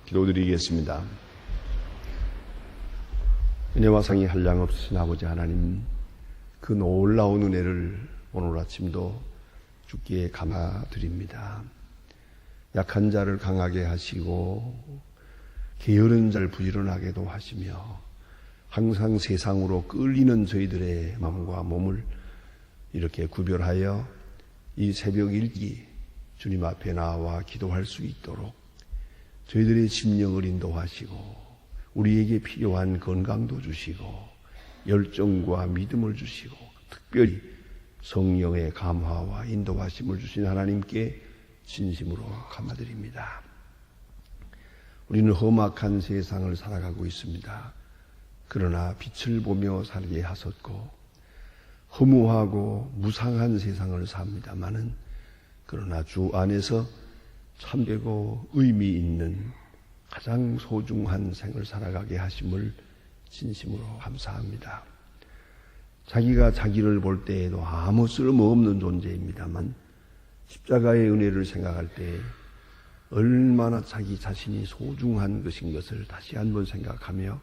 기도드리겠습니다. 은혜와 상이 한량없으신 아버지 하나님, 그 놀라운 은혜를 오늘 아침도 주께 감사드립니다. 약한 자를 강하게 하시고 게으른 자를 부지런하게도 하시며 항상 세상으로 끌리는 저희들의 마음과 몸을 이렇게 구별하여 이 새벽 일기 주님 앞에 나와 기도할 수 있도록 저희들의 심령을 인도하시고 우리에게 필요한 건강도 주시고 열정과 믿음을 주시고 특별히 성령의 감화와 인도하심을 주신 하나님께 진심으로 감사드립니다. 우리는 험악한 세상을 살아가고 있습니다. 그러나 빛을 보며 살게 하셨고 허무하고 무상한 세상을 삽니다마는 그러나 주 안에서 참되고 의미 있는 가장 소중한 생을 살아가게 하심을 진심으로 감사합니다. 자기가 자기를 볼 때에도 아무 쓸모없는 존재입니다만 십자가의 은혜를 생각할 때 얼마나 자기 자신이 소중한 것인 것을 다시 한번 생각하며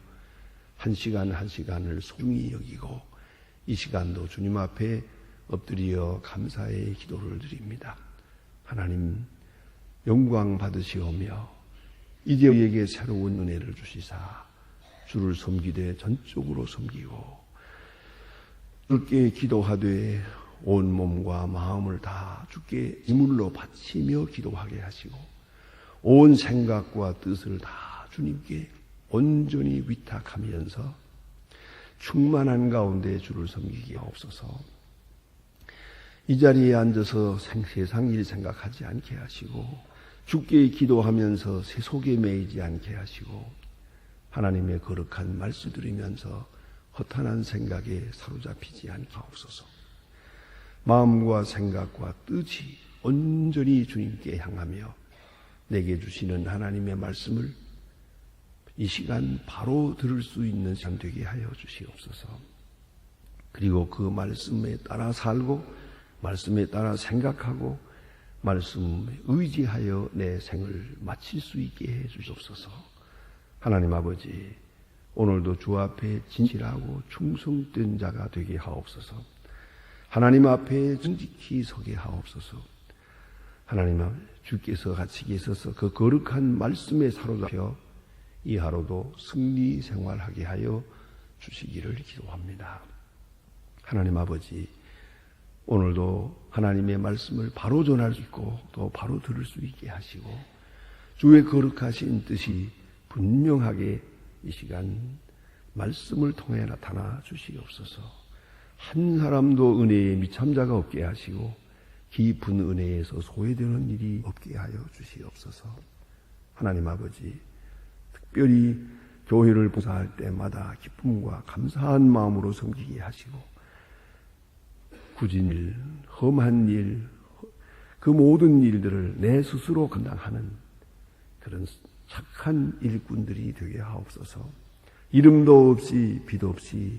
한 시간 한 시간을 소중히 여기고 이 시간도 주님 앞에 엎드려 감사의 기도를 드립니다. 하나님 영광 받으시오며 이제 우리에게 새로운 은혜를 주시사 주를 섬기되 전적으로 섬기고 주께 기도하되 온 몸과 마음을 다 주께 이물로 바치며 기도하게 하시고 온 생각과 뜻을 다 주님께 온전히 위탁하면서 충만한 가운데 주를 섬기게 하옵소서. 이 자리에 앉아서 세상 일 생각하지 않게 하시고 주께 기도하면서 세속에 매이지 않게 하시고 하나님의 거룩한 말씀 들으면서 허탄한 생각에 사로잡히지 않게 하옵소서. 마음과 생각과 뜻이 온전히 주님께 향하며 내게 주시는 하나님의 말씀을 이 시간 바로 들을 수 있는 시간 되게 하여 주시옵소서. 그리고 그 말씀에 따라 살고 말씀에 따라 생각하고 말씀에 의지하여 내 생을 마칠 수 있게 해 주시옵소서. 하나님 아버지, 오늘도 주 앞에 진실하고 충성된 자가 되게 하옵소서. 하나님 앞에 정직히 서게 하옵소서. 하나님 주께서 같이 계셔서 그 거룩한 말씀에 사로잡혀 이 하루도 승리 생활하게 하여 주시기를 기도합니다. 하나님 아버지, 오늘도 하나님의 말씀을 바로 전할 수 있고 또 바로 들을 수 있게 하시고 주의 거룩하신 뜻이 분명하게 이 시간 말씀을 통해 나타나 주시옵소서. 한 사람도 은혜에 미참자가 없게 하시고 깊은 은혜에서 소외되는 일이 없게 하여 주시옵소서. 하나님 아버지, 특별히 교회를 봉사할 때마다 기쁨과 감사한 마음으로 섬기게 하시고 굳은 일, 험한 일, 그 모든 일들을 내 스스로 감당하는 그런 착한 일꾼들이 되게 하옵소서. 이름도 없이 빛도 없이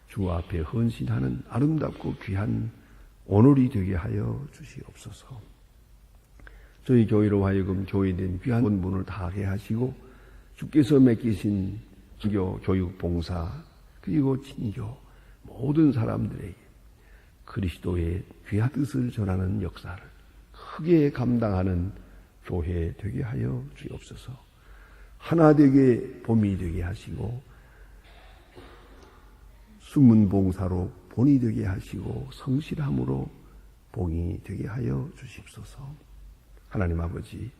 주 앞에 헌신하는 아름답고 귀한 오늘이 되게 하여 주시옵소서. 저희 교회로 하여금 교회된 귀한 본분을 다하게 하시고 주께서 맡기신 진교, 교육, 봉사 그리고 진교 모든 사람들에게 그리스도의 귀한 뜻을 전하는 역사를 크게 감당하는 교회 되게 하여 주옵소서. 하나 되게 봄이 되게 하시고 숨은 봉사로 본이 되게 하시고 성실함으로 봉이 되게 하여 주십소서. 하나님 아버지,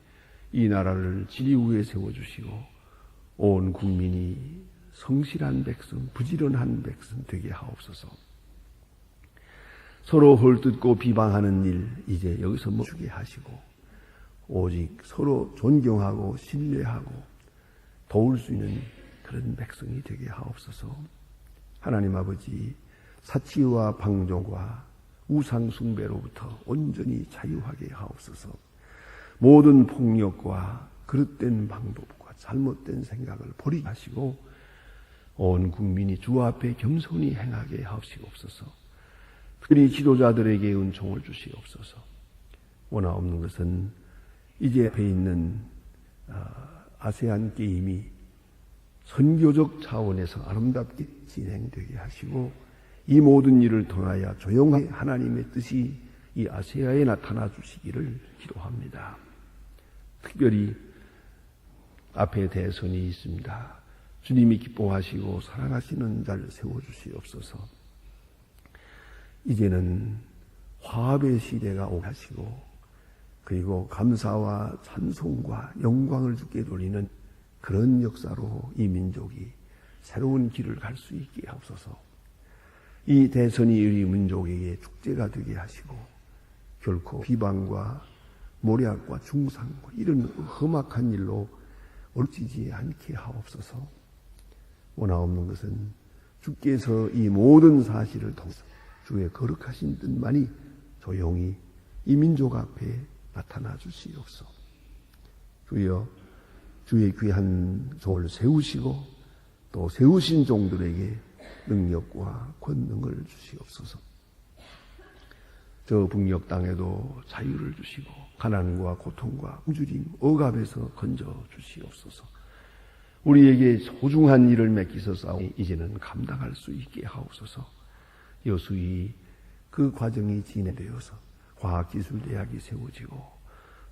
이 나라를 진리 위에 세워주시고 온 국민이 성실한 백성, 부지런한 백성 되게 하옵소서. 서로 헐뜯고 비방하는 일 이제 여기서 멈추게 하시고 오직 서로 존경하고 신뢰하고 도울 수 있는 그런 백성이 되게 하옵소서. 하나님 아버지, 사치와 방종과 우상 숭배로부터 온전히 자유하게 하옵소서. 모든 폭력과 그릇된 방법과 잘못된 생각을 버리게 하시고 온 국민이 주 앞에 겸손히 행하게 하옵시옵소서. 특별히 지도자들에게 은총을 주시옵소서. 원하옵는 것은 이제 앞에 있는 아세안 게임이 선교적 차원에서 아름답게 진행되게 하시고 이 모든 일을 통하여 조용하게 하나님의 뜻이 이 아시아에 나타나 주시기를 기도합니다. 특별히 앞에 대선이 있습니다. 주님이 기뻐하시고 사랑하시는 자를 세워주시옵소서. 이제는 화합의 시대가 오게 하시고 그리고 감사와 찬송과 영광을 주께 돌리는 그런 역사로 이 민족이 새로운 길을 갈 수 있게 하옵소서. 이 대선이 우리 민족에게 축제가 되게 하시고 결코 비방과 모략과 중상과 이런 험악한 일로 얽히지 않게 하옵소서. 원하옵는 것은 주께서 이 모든 사실을 통해서 주의 거룩하신 뜻만이 조용히 이 민족 앞에 나타나 주시옵소서. 주여 주의 귀한 종을 세우시고 또 세우신 종들에게 능력과 권능을 주시옵소서. 저 북녘 땅에도 자유를 주시고 가난과 고통과 굶주림, 억압에서 건져 주시옵소서. 우리에게 소중한 일을 맡기셔서 이제는 감당할 수 있게 하옵소서. 여수이 그 과정이 진행되어서 과학기술대학이 세워지고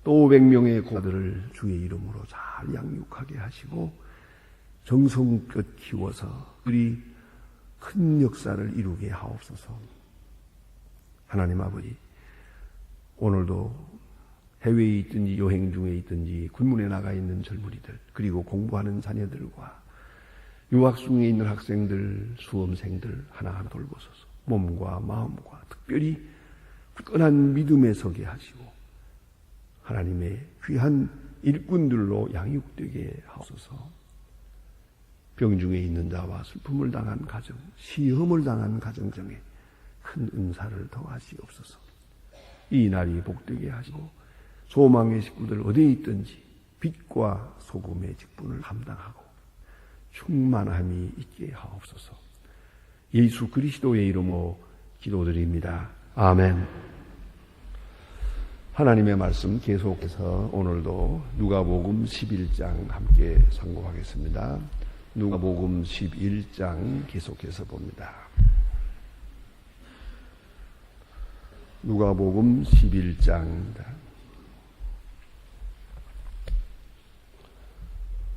또 500명의 고아들을 주의 이름으로 잘 양육하게 하시고 정성껏 키워서 그리 큰 역사를 이루게 하옵소서. 하나님 아버지, 오늘도 해외에 있든지 여행 중에 있든지 군문에 나가 있는 젊은이들 그리고 공부하는 자녀들과 유학 중에 있는 학생들, 수험생들 하나하나 돌보소서. 몸과 마음과 특별히 굳건한 믿음에 서게 하시고 하나님의 귀한 일꾼들로 양육되게 하소서. 병중에 있는 자와 슬픔을 당한 가정, 시험을 당한 가정 중에 큰 은사를 더하시옵소서. 이 날이 복되게 하시고 소망의 식구들 어디에 있든지 빛과 소금의 직분을 감당하고 충만함이 있게 하옵소서. 예수 그리스도의 이름으로 기도드립니다. 아멘. 하나님의 말씀 계속해서 오늘도 누가복음 11장 함께 상고하겠습니다. 누가복음 11장 계속해서 봅니다. 누가복음 11장입니다.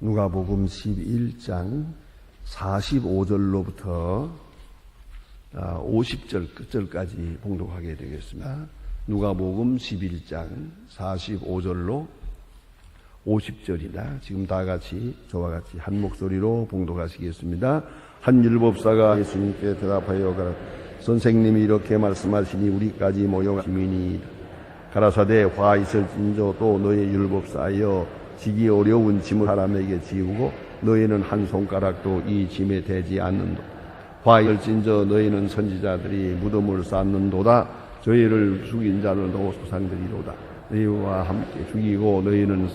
누가복음 11장 45절로부터 50절 끝절까지 봉독하게 되겠습니다. 누가복음 11장 45절로 50절이다. 지금 다 같이 저와 같이 한 목소리로 봉독하시겠습니다. 한 율법사가 예수님께 대답하여 가라. 선생님이 이렇게 말씀하시니 우리까지 모여 시민이 가라사대 화 있을진저 또 너의 율법사여 지기 어려운 짐을 사람에게 지우고 너희는 한 손가락도 이 짐에 대지 않는도 화 있을진저 너희는 선지자들이 무덤을 쌓는도다. 저희를 죽인 자들도 소상들이로다. 너희와 함께 죽이고 너희는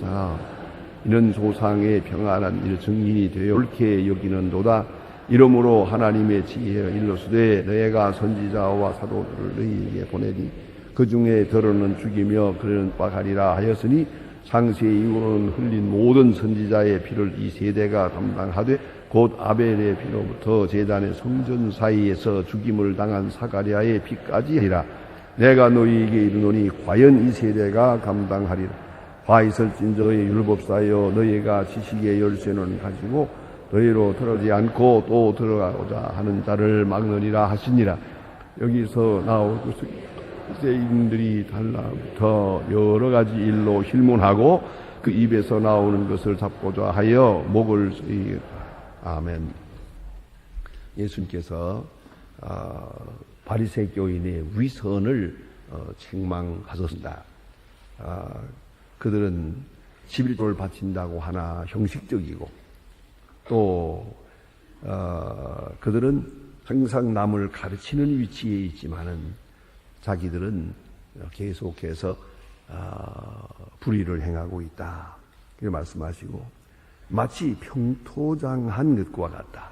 이는 조상의 평안한 일 증인이 되어 옳게 여기는도다. 이러므로 하나님의 지혜여 일러스되 너희가 선지자와 사도들을 너희에게 보내니 그 중에 더러는 죽이며 그러는 바 가리라 하였으니 창세 이후로는 흘린 모든 선지자의 피를 이 세대가 감당하되 곧 아벨의 피로부터 제단의 성전 사이에서 죽임을 당한 사가랴의 피까지 하리라. 내가 너희에게 이르노니 과연 이 세대가 감당하리라. 화 있을진저 너희 율법사여 너희가 지식의 열쇠는 가지고 너희로 들어오지 않고 또 들어가고자 하는 자를 막느니라 하시니라. 여기서 나올 것은 세인들이 달라부터 여러 가지 일로 hir문하고 그 입에서 나오는 것을 잡고자 하여 목을 쓰이겠다. 아멘. 예수님께서 바리새 교인의 위선을 책망하셨습니다. 그들은 11조를 바친다고 하나 형식적이고 또 그들은 항상 남을 가르치는 위치에 있지만은 자기들은 계속해서 불의를 행하고 있다. 그렇게 말씀하시고 마치 평토장한 것과 같다.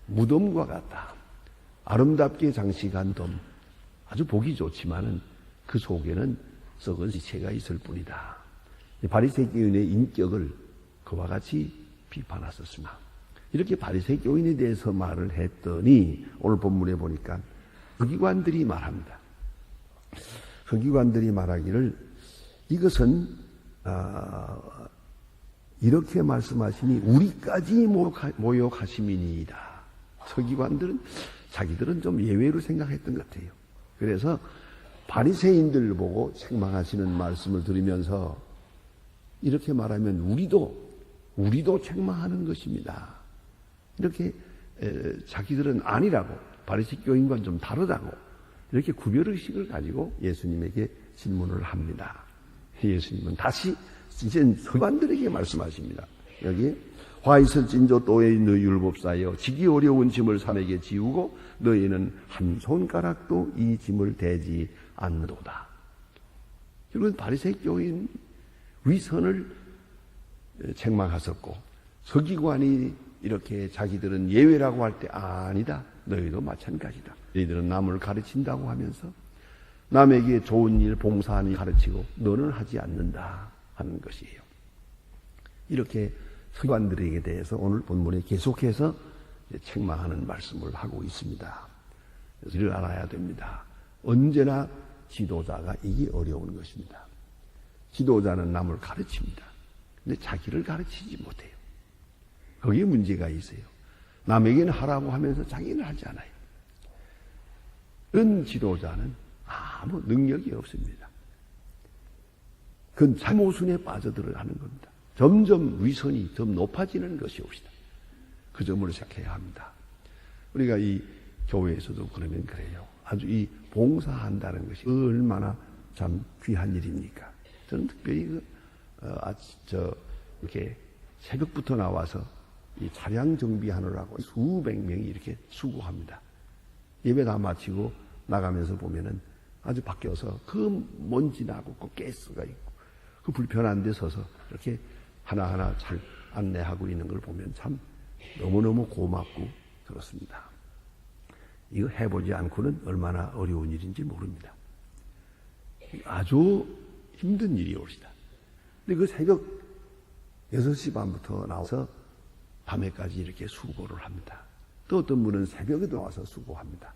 무덤과 같다. 아름답게 장식한 덤, 아주 보기 좋지만은 그 속에는 썩은 시체가 있을 뿐이다. 바리새인의 인격을 그와 같이 비판하셨으나 이렇게 바리새인 교인에 대해서 말을 했더니 오늘 본문에 보니까 서기관들이 말합니다. 서기관들이 말하기를 이것은 이렇게 말씀하시니 우리까지 모욕하심이니이다. 서기관들은 자기들은 좀 예외로 생각했던 것 같아요. 그래서 바리새인들 보고 책망하시는 말씀을 들으면서 이렇게 말하면 우리도 책망하는 것입니다. 이렇게 자기들은 아니라고, 바리새 교인과는 좀 다르다고 이렇게 구별의식을 가지고 예수님에게 질문을 합니다. 예수님은 다시 이제 서기관들에게 말씀하십니다. 여기 화 있을진저 또의 너희 율법사여 지기 어려운 짐을 산에게 지우고 너희는 한 손가락도 이 짐을 대지 않는도다. 결국은 바리새 교인 위선을 책망하셨고 서기관이 이렇게 자기들은 예외라고 할 때 아니다. 너희도 마찬가지다. 너희들은 남을 가르친다고 하면서 남에게 좋은 일 봉사하니 가르치고 너는 하지 않는다 하는 것이에요. 이렇게 서기관들에게 대해서 오늘 본문에 계속해서 책망하는 말씀을 하고 있습니다. 그래서 이를 알아야 됩니다. 언제나 지도자가 이게 어려운 것입니다. 지도자는 남을 가르칩니다. 근데 자기를 가르치지 못해요. 거기에 문제가 있어요. 남에게는 하라고 하면서 자기는 하지 않아요. 그런 지도자는 아무 능력이 없습니다. 그건 자모순에 빠져들어가는 겁니다. 점점 위선이 더 높아지는 것이옵시다. 그 점을 생각해야 합니다. 우리가 이 교회에서도 그러면 그래요. 아주 이 봉사한다는 것이 얼마나 참 귀한 일입니까? 저는 특별히 이렇게 새벽부터 나와서 이 차량 정비하느라고 수백 명이 이렇게 수고합니다. 예배 다 마치고 나가면서 보면은 아주 바뀌어서 그 먼지 나고 그 가스가 있고 그 불편한 데 서서 이렇게 하나하나 잘 안내하고 있는 걸 보면 참 너무너무 고맙고 그렇습니다. 이거 해보지 않고는 얼마나 어려운 일인지 모릅니다. 아주 힘든 일이 옵시다. 근데 그 새벽 6시 반부터 나와서 밤에까지 이렇게 수고를 합니다. 또 어떤 분은 새벽에도 와서 수고합니다.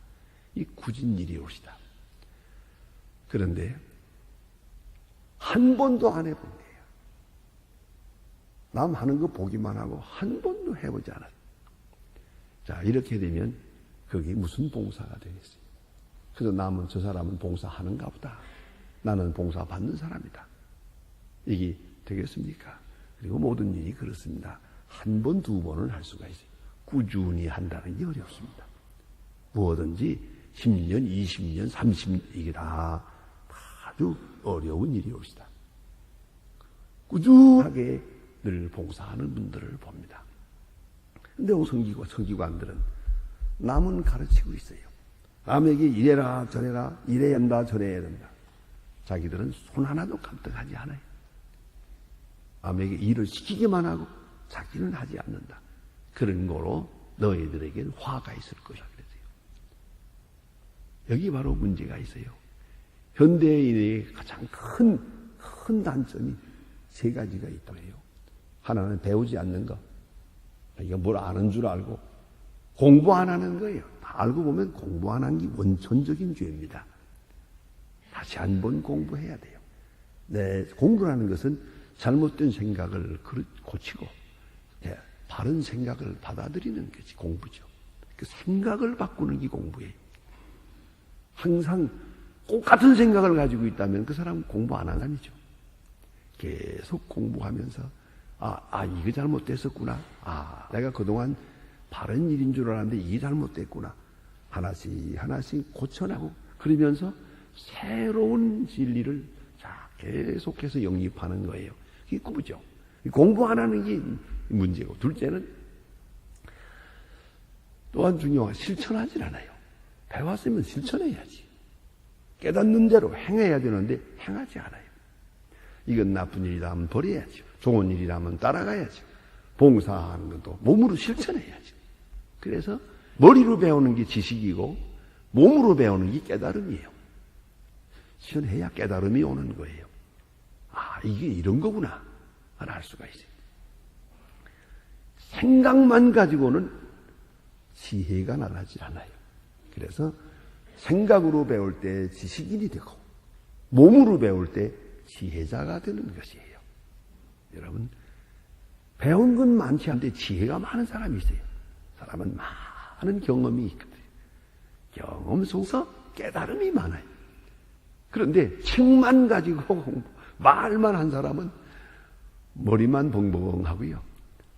이 굳은 일이 옵시다. 그런데 한 번도 안 해본 거예요. 남 하는 거 보기만 하고 한 번도 해보지 않았어요. 자, 이렇게 되면 그게 무슨 봉사가 되겠어요? 그래서 남은 저 사람은 봉사하는가 보다. 나는 봉사 받는 사람이다. 이게 되겠습니까? 그리고 모든 일이 그렇습니다. 한 번, 두 번은 할 수가 있어요. 꾸준히 한다는 게 어렵습니다. 무엇든지 10년, 20년, 30년 이게 다 아주 어려운 일이 옵시다. 꾸준하게 늘 봉사하는 분들을 봅니다. 근데 서기관들은 남은 가르치고 있어요. 남에게 이래라 저래라 이래야 한다 저래야 된다. 자기들은 손 하나도 깜떡하지 않아요. 남에게 일을 시키기만 하고 자기는 하지 않는다. 그런 거로 너희들에게는 화가 있을 것이다. 그랬어요. 여기 바로 문제가 있어요. 현대인의 가장 큰 단점이 세 가지가 있다고 해요. 하나는 배우지 않는 것. 이거 뭘 아는 줄 알고 공부 안 하는 거예요. 알고 보면 공부 안 한 게 원천적인 죄입니다. 다시 한번 공부해야 돼요. 네, 공부라는 것은 잘못된 생각을 고치고 바른 생각을 받아들이는 것이 공부죠. 그 생각을 바꾸는 게 공부예요. 항상 똑같은 생각을 가지고 있다면 그 사람은 공부 안 한 사람이죠. 계속 공부하면서 이거 잘못됐었구나. 내가 그동안 바른 일인 줄 알았는데 이게 잘못됐구나. 하나씩 고쳐나고 그러면서 새로운 진리를 계속해서 영입하는 거예요. 그게 공부죠. 공부 안 하는 게 문제고, 둘째는 또한 중요한 실천하지 않아요. 배웠으면 실천해야지. 깨닫는 대로 행해야 되는데 행하지 않아요. 이건 나쁜 일이다 하면 버려야죠. 좋은 일이라 하면 따라가야죠. 봉사하는 것도 몸으로 실천해야죠. 그래서 머리로 배우는 게 지식이고 몸으로 배우는 게 깨달음이에요. 실천해야 깨달음이 오는 거예요. 이게 이런 거구나 알 수가 있어요. 생각만 가지고는 지혜가 나타나지 않아요. 그래서 생각으로 배울 때 지식인이 되고 몸으로 배울 때 지혜자가 되는 것이에요. 여러분, 배운 건 많지 않은데 지혜가 많은 사람이 있어요. 사람은 많은 경험이 있거든요. 경험 속에서 깨달음이 많아요. 그런데 책만 가지고 말만 한 사람은 머리만 벙벙하고요.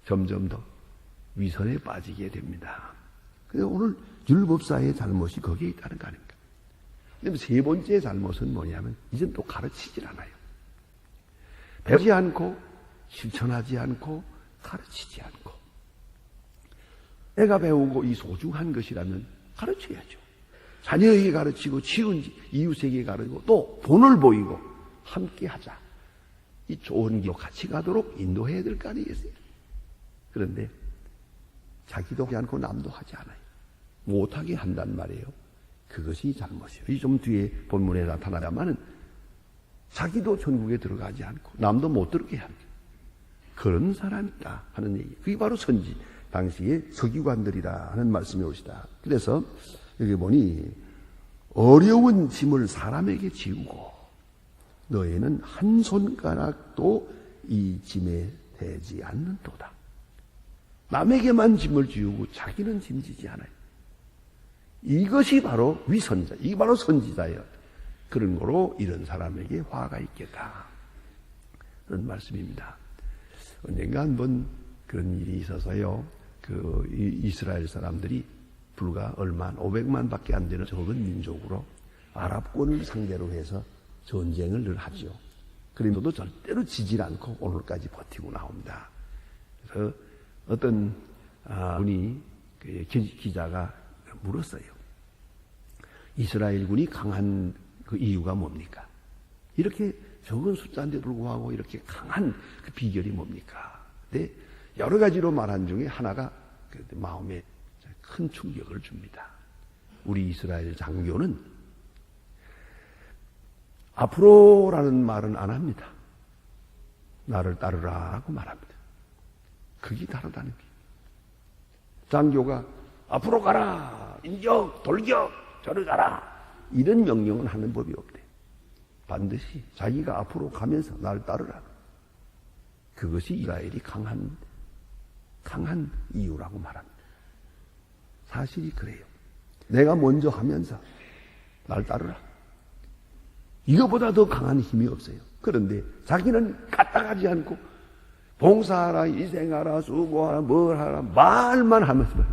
점점 더 위선에 빠지게 됩니다. 그래서 오늘 율법사의 잘못이 거기에 있다는 거 아닙니까? 그런데 세 번째 잘못은 뭐냐면 이젠 또 가르치질 않아요. 배우지 않고 실천하지 않고 가르치지 않고. 애가 배우고 이 소중한 것이라면 가르쳐야죠. 자녀에게 가르치고 치운 이웃에게 가르치고 또 본을 보이고 함께 하자. 이 좋은 길로 같이 가도록 인도해야 될 거 아니겠어요? 그런데 자기도 하지 않고 남도 하지 않아요. 못하게 한단 말이에요. 그것이 잘못이에요. 이 좀 뒤에 본문에 나타나야만은 자기도 천국에 들어가지 않고 남도 못 들어게 하는 그런 사람이다 하는 얘기. 그게 바로 선지 당시의 서기관들이라 하는 말씀이 오시다. 그래서 여기 보니 어려운 짐을 사람에게 지우고 너희는 한 손가락도 이 짐에 대지 않는도다. 남에게만 짐을 지우고 자기는 짐지지 않아요. 이것이 바로 위선자, 이게 바로 선지자예요. 그런 거로 이런 사람에게 화가 있겠다. 그런 말씀입니다. 언젠가 한번 그런 일이 있어서요. 그 이스라엘 사람들이 불과 500만 밖에 안 되는 적은 민족으로 아랍권을 상대로 해서 전쟁을 늘 하죠. 그런데도 절대로 지질 않고 오늘까지 버티고 나옵니다. 그래서 어떤 분이 기자가 물었어요. 이스라엘군이 강한 그 이유가 뭡니까? 이렇게 적은 숫자인데 불구하고 이렇게 강한 그 비결이 뭡니까? 근데 여러 가지로 말한 중에 하나가 그 마음에 큰 충격을 줍니다. 우리 이스라엘 장교는 앞으로라는 말은 안 합니다. 나를 따르라고 말합니다. 그게 다르다는 게. 장교가 앞으로 가라, 인격, 돌격, 저리 가라 이런 명령은 하는 법이 없대. 반드시 자기가 앞으로 가면서 나를 따르라. 그것이 이스라엘이 강한 이유라고 말합니다. 사실이 그래요. 내가 먼저 하면서 날 따르라. 이거보다 더 강한 힘이 없어요. 그런데 자기는 까딱하지 않고 봉사하라, 희생하라, 수고하라, 뭘 하라 말만 하면서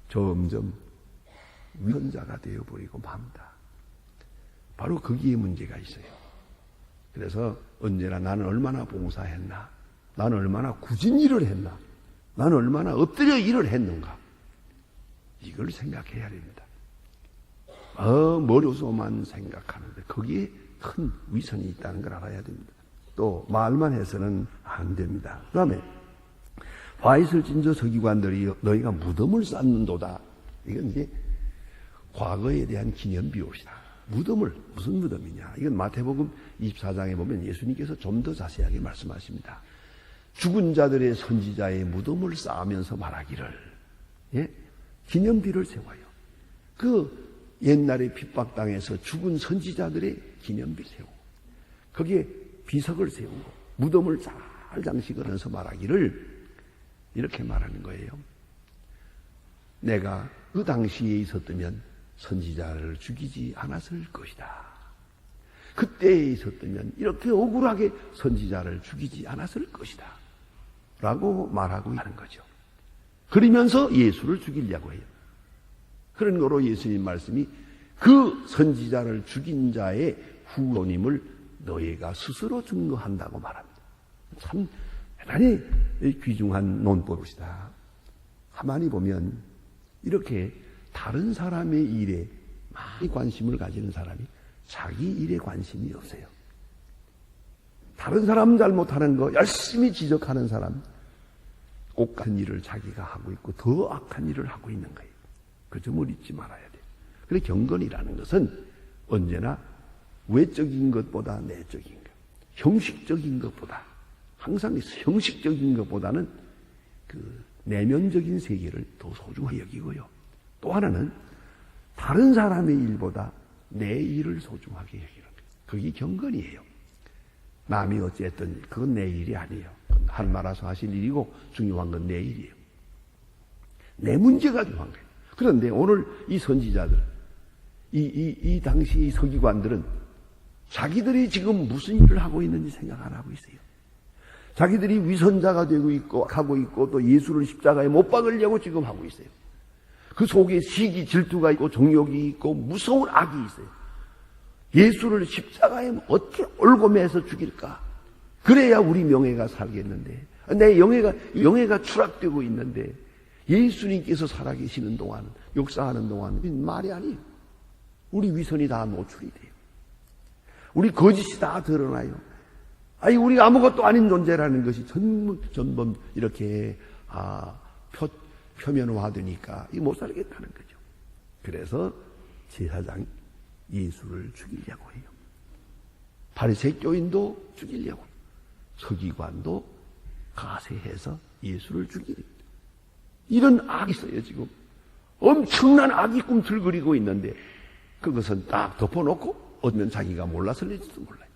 점점 위선자가 되어버리고 맙니다. 바로 거기에 문제가 있어요. 그래서 언제나 나는 얼마나 봉사했나, 나는 얼마나 굳은 일을 했나, 나는 얼마나 엎드려 일을 했는가, 이걸 생각해야 됩니다. 머리로만 생각하는데 거기에 큰 위선이 있다는 걸 알아야 됩니다. 또 말만 해서는 안 됩니다. 그 다음에 화 있을 진저 서기관들이 너희가 무덤을 쌓는도다. 이건 이제 과거에 대한 기념비옵시다. 무덤을, 무슨 무덤이냐. 이건 마태복음 24장에 보면 예수님께서 좀 더 자세하게 말씀하십니다. 죽은 자들의 선지자의 무덤을 쌓으면서 말하기를, 예? 기념비를 세워요. 그 옛날에 핍박당해서 죽은 선지자들의 기념비를 세우고, 거기에 비석을 세우고, 무덤을 잘 장식을 해서 말하기를, 이렇게 말하는 거예요. 내가 그 당시에 있었다면 선지자를 죽이지 않았을 것이다. 그때에 있었다면 이렇게 억울하게 선지자를 죽이지 않았을 것이다. 라고 말하고 있는 거죠. 그러면서 예수를 죽이려고 해요. 그런 거로 예수님 말씀이 그 선지자를 죽인 자의 후손임을 너희가 스스로 증거한다고 말합니다. 참 대단히 귀중한 논법이다. 가만히 보면 이렇게 다른 사람의 일에 많이 관심을 가지는 사람이 자기 일에 관심이 없어요. 다른 사람 잘못하는 거 열심히 지적하는 사람, 꼭 같은 일을 자기가 하고 있고 더 악한 일을 하고 있는 거예요. 그 점을 잊지 말아야 돼요. 그래서 경건이라는 것은 언제나 외적인 것보다 내적인 것, 형식적인 것보다, 항상 형식적인 것보다는 그 내면적인 세계를 더 소중하게 여기고요. 또 하나는 다른 사람의 일보다 내 일을 소중하게 여기는 거예요. 그게 경건이에요. 남이 어쨌든 그건 내 일이 아니에요. 하나님께서 하신 일이고 중요한 건 내 일이에요. 내 문제가 중요한 거예요. 그런데 오늘 이 선지자들, 이 당시 서기관들은 자기들이 지금 무슨 일을 하고 있는지 생각 안 하고 있어요. 자기들이 위선자가 되고 있고 하고 있고 또 예수를 십자가에 못 박으려고 지금 하고 있어요. 그 속에 시기, 질투가 있고 정욕이 있고 무서운 악이 있어요. 예수를 십자가에 어떻게 올고매서 죽일까? 그래야 우리 명예가 살겠는데 내 영예가 추락되고 있는데 예수님께서 살아계시는 동안 역사하는 동안 말이 아니에요. 우리 위선이 다 노출이 돼요. 우리 거짓이 다 드러나요. 아니 우리가 아무것도 아닌 존재라는 것이 전부 이렇게 표면화되니까 못 살겠다는 거죠. 그래서 제사장이 예수를 죽이려고 해요. 바리새 교인도 죽이려고, 서기관도 가세해서 예수를 죽이려. 이런 악이 있어요. 지금 엄청난 악이 꿈틀거리고 있는데 그것은 딱 덮어놓고 어쩌면 자기가 몰랐을지도 몰라요.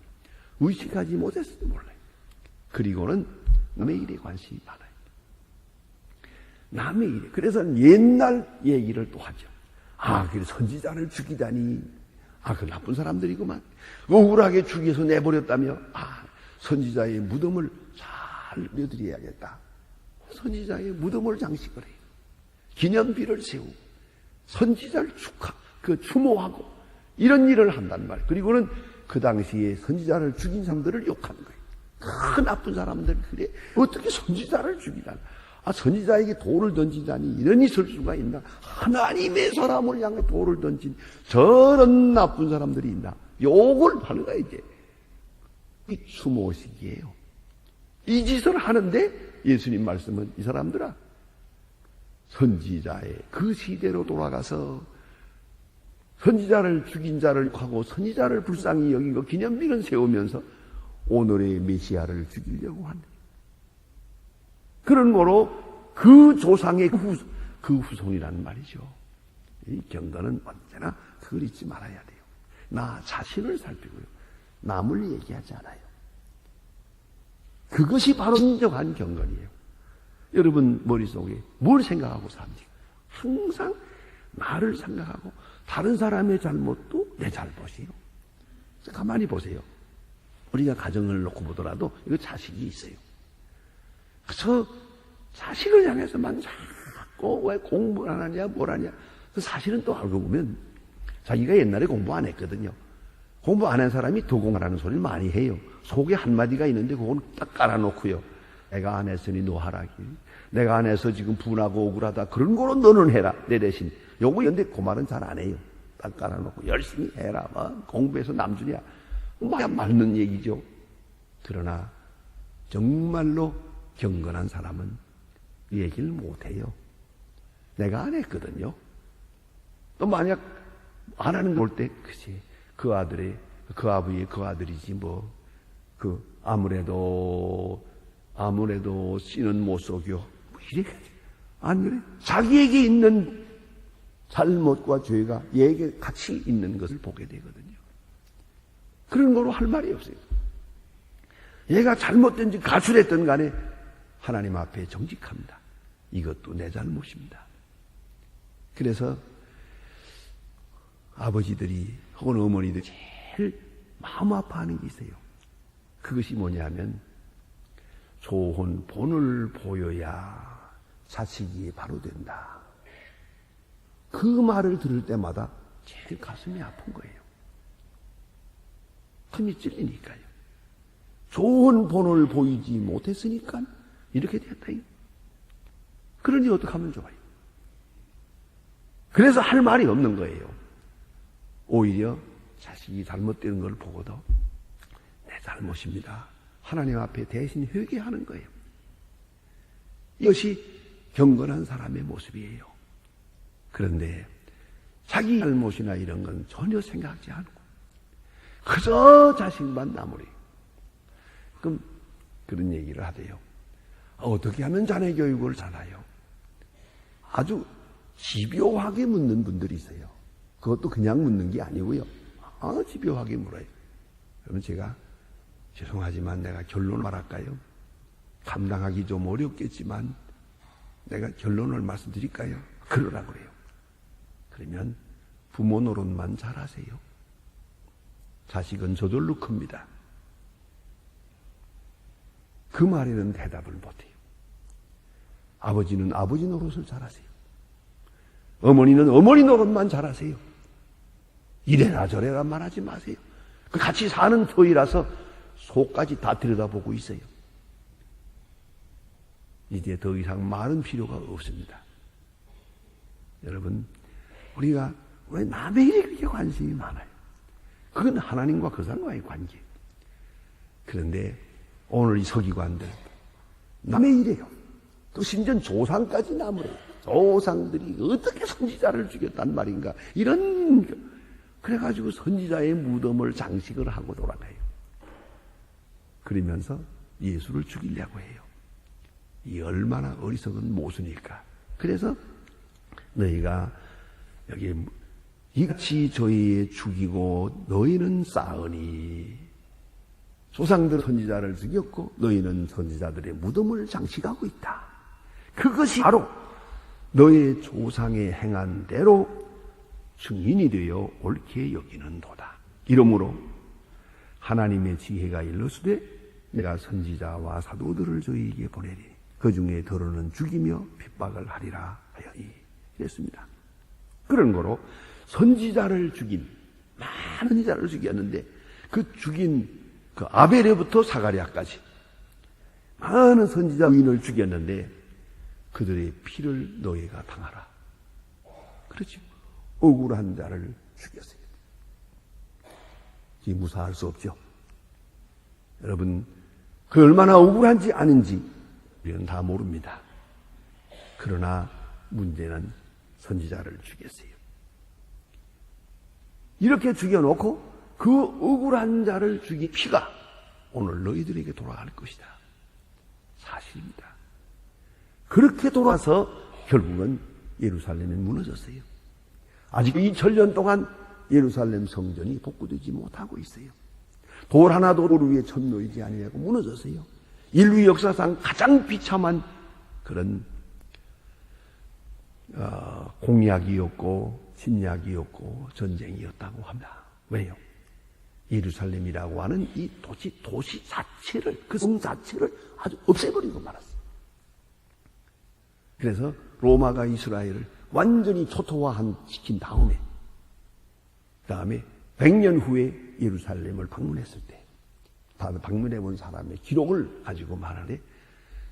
의식하지 못했을지도 몰라요. 그리고는 남의 일에 관심이 많아요. 남의 일에. 그래서 옛날 얘기를 또 하죠. 그 선지자를 죽이다니. 그 나쁜 사람들이구만. 억울하게 죽여서 내버렸다며. 선지자의 무덤을 잘 내드려야겠다. 선지자의 무덤을 장식을 해요. 기념비를 세우고 선지자를 추모하고 이런 일을 한단 말이에요. 그리고는 그 당시에 선지자를 죽인 사람들을 욕하는 거예요. 그 나쁜 사람들 그래 어떻게 선지자를 죽이다니. 선지자에게 돌을 던지다니 이런 있을 수가 있나. 하나님의 사람을 향해 돌을 던진 저런 나쁜 사람들이 있나. 욕을 하는 거야 이제. 이게 추모식이에요. 이 짓을 하는데 예수님 말씀은 이 사람들아 선지자의 그 시대로 돌아가서 선지자를 죽인 자를 하고 선지자를 불쌍히 여기고 기념비를 세우면서 오늘의 메시아를 죽이려고 한다. 그런 거로 그 조상의 그 후손이라는 말이죠. 이 경건은 언제나 그걸 잊지 말아야 돼요. 나 자신을 살피고요. 남을 얘기하지 않아요. 그것이 바로 진정한 경건이에요. 여러분 머릿속에 뭘 생각하고 삽니까? 항상 나를 생각하고 다른 사람의 잘못도 내 잘못이에요. 가만히 보세요. 우리가 가정을 놓고 보더라도 이거 자식이 있어요. 그래서 자식을 향해서만 자꾸 왜 공부를 안 하냐 뭘 하냐. 그 사실은 또 알고 보면 자기가 옛날에 공부 안 했거든요. 공부 안 한 사람이 더 공부하라는 소리를 많이 해요. 속에 한마디가 있는데 그건 딱 깔아놓고요. 내가 안 했으니 너 하라기. 내가 안 해서 지금 분하고 억울하다. 그런 거로 너는 해라. 내 대신. 요거 근데 그 말은 잘 안 해요. 딱 깔아놓고 열심히 해라. 공부해서 남주냐. 맞는 얘기죠. 그러나 정말로 경건한 사람은 이 얘기를 못해요. 내가 안 했거든요. 또 만약 안 하는 걸 볼 때 그치. 그 아들의 그 아버지의 그 아들이지 아무래도 씨는 못 속여. 이래 안 그래? 자기에게 있는 잘못과 죄가 얘에게 같이 있는 것을 보게 되거든요. 그런 거로 할 말이 없어요. 얘가 잘못된지 가출했던 간에 하나님 앞에 정직합니다. 이것도 내 잘못입니다. 그래서 아버지들이 혹은 어머니들이 제일 마음 아파하는 게 있어요. 그것이 뭐냐면 좋은 본을 보여야 자식이 바로 된다. 그 말을 들을 때마다 제일 가슴이 아픈 거예요. 힘이 찔리니까요. 좋은 본을 보이지 못했으니까 이렇게 됐다. 그러니 어떡하면 좋아요. 그래서 할 말이 없는 거예요. 오히려 자식이 잘못되는 걸 보고도 내 잘못입니다. 하나님 앞에 대신 회개하는 거예요. 이것이 경건한 사람의 모습이에요. 그런데 자기 잘못이나 이런 건 전혀 생각하지 않고 그저 자식만 나무리. 그럼 그런 얘기를 하대요. 어떻게 하면 자네 교육을 잘하요? 아주 집요하게 묻는 분들이 있어요. 그것도 그냥 묻는 게 아니고요. 집요하게 물어요. 그러면 제가 죄송하지만 내가 결론을 말할까요? 감당하기 좀 어렵겠지만 내가 결론을 말씀드릴까요? 그러라고 그래요. 그러면 부모 노릇만 잘하세요. 자식은 저절로 큽니다. 그 말에는 대답을 못해요. 아버지는 아버지 노릇을 잘하세요. 어머니는 어머니 노릇만 잘하세요. 이래라 저래라 말하지 마세요. 그 같이 사는 터이라서 속까지 다 들여다보고 있어요. 이제 더 이상 말은 필요가 없습니다. 여러분, 우리가 왜 남의 일에 그렇게 관심이 많아요? 그건 하나님과 그 사람과의 관계. 그런데 오늘 이 서기관들 남의 일이에요. 또 심지어 조상까지 나무래요. 조상들이 어떻게 선지자를 죽였단 말인가. 이런 그래가지고 선지자의 무덤을 장식을 하고 돌아가요. 그러면서 예수를 죽이려고 해요. 이 얼마나 어리석은 모순일까. 그래서 너희가 여기 이같이 저희 죽이고 너희는 쌓으니, 조상들 선지자를 죽였고 너희는 선지자들의 무덤을 장식하고 있다. 그것이 바로 너의 조상의 행한 대로 증인이 되어 옳게 여기는도다. 이러므로 하나님의 지혜가 일러스되 내가 선지자와 사도들을 저희에게 보내리. 그 중에 더러는 죽이며 핍박을 하리라 하여니. 그랬습니다. 그런 거로 선지자를 죽인, 많은 선지자를 죽였는데 그 죽인 그 아벨에부터 사가랴까지 많은 선지자 인을 죽였는데 그들의 피를 너희가 당하라. 그렇죠. 억울한 자를 죽였어요. 이 무사할 수 없죠. 여러분, 그 얼마나 억울한지 아는지 우리는 다 모릅니다. 그러나 문제는 선지자를 죽였어요. 이렇게 죽여놓고 그 억울한 자를 죽인 피가 오늘 너희들에게 돌아갈 것이다. 사실입니다. 그렇게 돌아서 결국은 예루살렘이 무너졌어요. 아직 2000년 동안 예루살렘 성전이 복구되지 못하고 있어요. 돌 하나도 돌 위에 천 놓이지 아니하고 무너졌어요. 인류 역사상 가장 비참한 그런 공약이었고 침략이었고 전쟁이었다고 합니다. 왜요? 예루살렘이라고 하는 이 도시 자체를, 그 성 자체를 아주 없애버리고 말았어요. 그래서 로마가 이스라엘을 완전히 초토화시킨 다음에, 그 다음에 100년 후에 예루살렘을 방문했을 때, 방문해본 사람의 기록을 가지고 말하되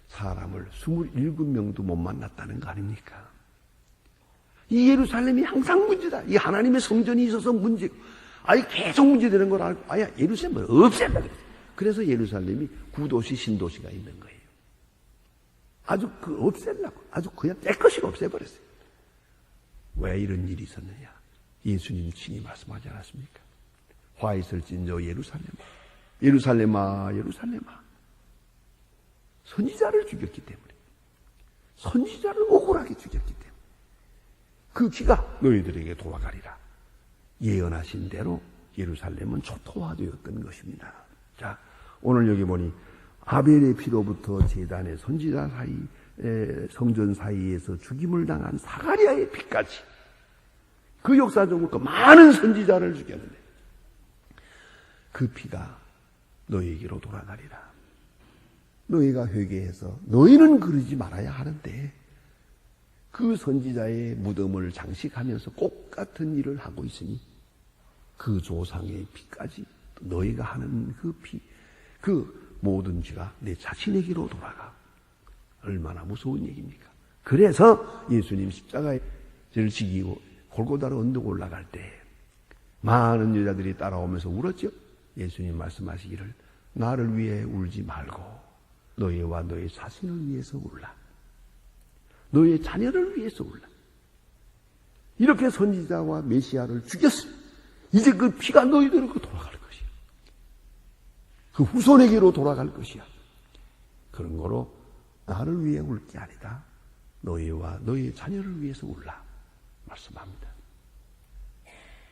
사람을 27명도 못 만났다는 거 아닙니까? 이 예루살렘이 항상 문제다. 이 하나님의 성전이 있어서 문제고, 계속 문제되는 걸 알고, 예루살렘을 없앤다. 그래서 예루살렘이 구도시, 신도시가 있는 거예요. 아주 없애려고, 아주 그냥 깨끗이 없애버렸어요. 왜 이런 일이 있었느냐? 예수님 친히 말씀하지 않았습니까? 화 있을진저 예루살렘아, 예루살렘아, 예루살렘아. 선지자를 죽였기 때문에, 선지자를 억울하게 죽였기 때문에 그 피가 너희들에게 돌아가리라. 예언하신 대로 예루살렘은 초토화되었던 것입니다. 자, 오늘 여기 보니 아벨의 피로부터 제단의 선지자 사이, 성전 사이에서 죽임을 당한 사가랴의 피까지, 그 역사적으로 그 많은 선지자를 죽였는데 그 피가 너희에게로 돌아가리라. 너희가 회개해서, 너희는 그러지 말아야 하는데 그 선지자의 무덤을 장식하면서 똑같은 일을 하고 있으니 그 조상의 피까지, 너희가 하는 그 피, 그 모든 죄가 내 자신에게로 돌아가. 얼마나 무서운 얘기입니까? 그래서 예수님 십자가를 지기고 골고다로 언덕 올라갈 때 많은 여자들이 따라오면서 울었죠. 예수님 말씀하시기를 나를 위해 울지 말고 너희와 너희 자신을 위해서 울라. 너희의 자녀를 위해서 울라. 이렇게 선지자와 메시아를 죽였어요. 이제 그 피가 너희들에게 돌아갈 것이야. 그 후손에게로 돌아갈 것이야. 그런 거로 나를 위해 울 게 아니다. 너희와 너희 자녀를 위해서 울라 말씀합니다.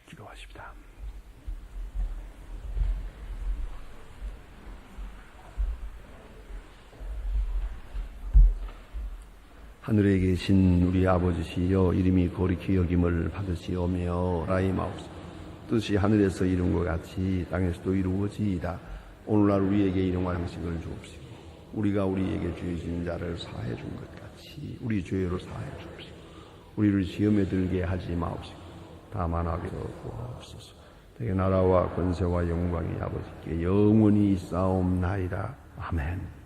기도하십니다. 하늘에 계신 우리 아버지시여 이름이 거룩히 여김을 받으시오며 라이마옵소서. 뜻이 하늘에서 이룬 것 같이 땅에서도 이루어지이다. 오늘날 우리에게 일용할 양식을 주옵시고 우리가 우리에게 죄진 자를 사해 준 것 같이 우리 죄로 사해 주옵시고 우리를 시험에 들게 하지 마옵시고 다만 악에서 구하옵소서. 되게 나라와 권세와 영광이 아버지께 영원히 있사옵나이다. 아멘.